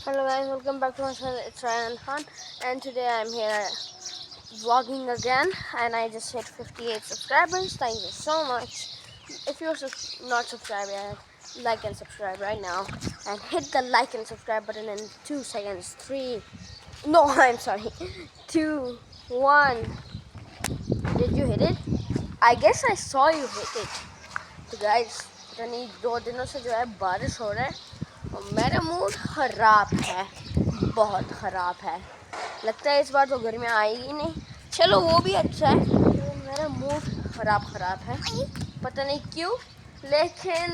Hello guys, welcome back to my channel. It's Ryan Khan, and today I'm here vlogging again, and I just hit 58 subscribers. Thank you so much. If you're not subscribed yet, like and subscribe right now, and hit the like and subscribe button in 2 seconds. 3, no, I'm sorry, 2, 1. Did you hit it? I guess I saw you hit it. तो guys यानी 2 दिनों से जो है बारिश हो रहा है और मेरा मूड ख़राब है, बहुत ख़राब है। लगता है इस बार तो गर्मी आएगी नहीं। चलो वो भी अच्छा है, तो मेरा मूड ख़राब है, पता नहीं क्यों। लेकिन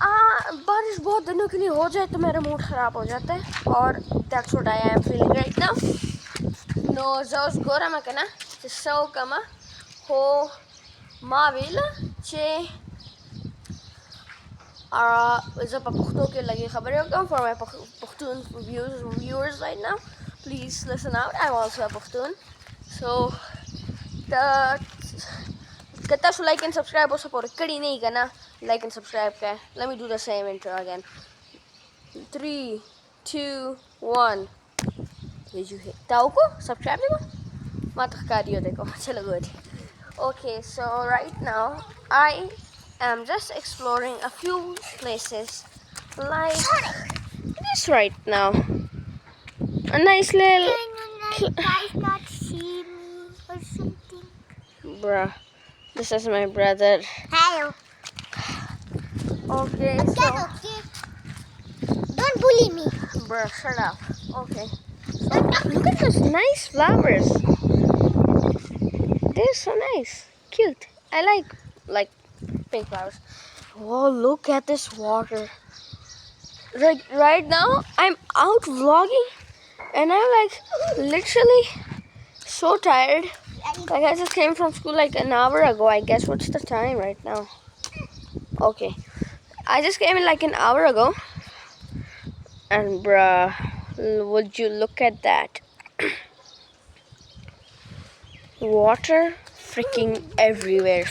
बारिश बहुत दिनों के लिए हो जाए तो मेरा मूड ख़राब हो जाता है, और that's what I am feeling right now. No, zoals Gora makana, het is zo kama, ho ma willen, che is op Pachtoke lagi khabar hoga for my Pashtun viewers right now. Please listen out. I'm also a Pashtun. So the kata so like and subscribe also support kadi nahi kana like and subscribe ka. Let me do the same intro again. 3, 2, 1. Did you hit tauko subscribe ko? Matakariyo deko. Chalo good. Okay, so right now I am just exploring a few places, like this right now. A nice little. Guys not see me or something. Bruh, this is my brother. Hello. Okay, Okay, so. okay. Don't bully me. Bruh, shut up. Okay. So, look at those nice flowers. They're so nice. Cute. I like pink flowers. Oh, look at this water. Right now, I'm out vlogging, and I'm like literally so tired. Like I just came from school like an hour ago. I guess what's the time right now? Okay, I just came in like an hour ago, and bruh, would you look at that? Water freaking everywhere,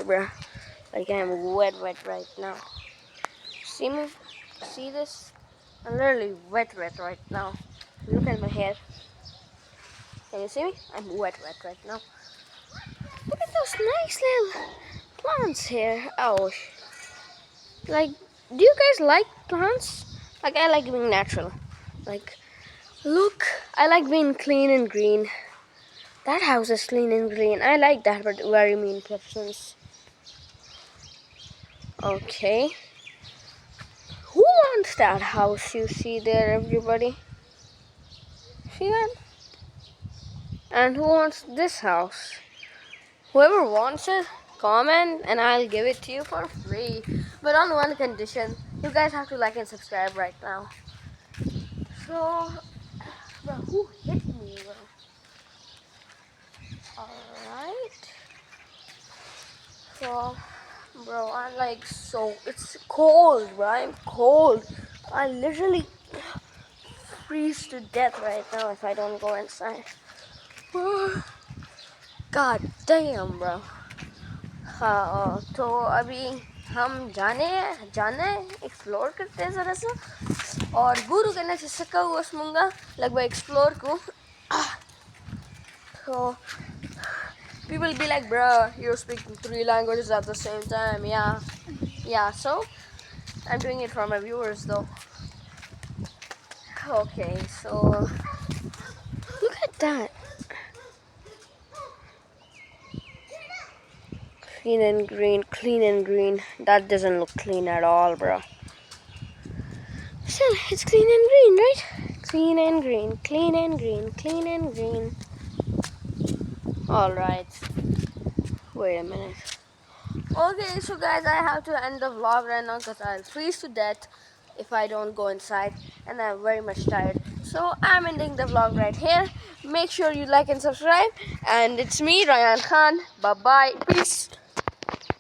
bruh. Like I'm wet right now. See me? See this? I'm literally wet right now. Look at my hair. Can you see me? I'm wet right now. Look at those nice little plants here. Oh, like, do you guys like plants? Like, I like being natural. Like, look, I like being clean and green. That house is clean and green. I like that, but very mean persons. Okay. Who wants that house you see there, everybody? See that? And who wants this house? Whoever wants it, comment and I'll give it to you for free. But on one condition, you guys have to like and subscribe right now. So, bro, who hit me, bro? Alright. So, bro, I'm like it's cold, bro. I'm cold. I literally freeze to death right now if I don't go inside. God damn, bro. हाँ, तो अभी हम जाने explore करते हैं ज़रा सा, और गुरु करना से सका हुआ स्मुंगा लगभग एक्सप्लोर को. So people be like, bro, you're speaking 3 languages at the same time. Yeah, so I'm doing it for my viewers though. Okay, so look at that. Clean and green. That doesn't look clean at all, bro. Still, it's clean and green, right? Clean and green. Alright. Wait a minute. Okay, so guys, I have to end the vlog right now because I'll freeze to death if I don't go inside, and I'm very much tired. So I'm ending the vlog right here. Make sure you like and subscribe. And it's me, Ryan Khan. Bye-bye. Peace.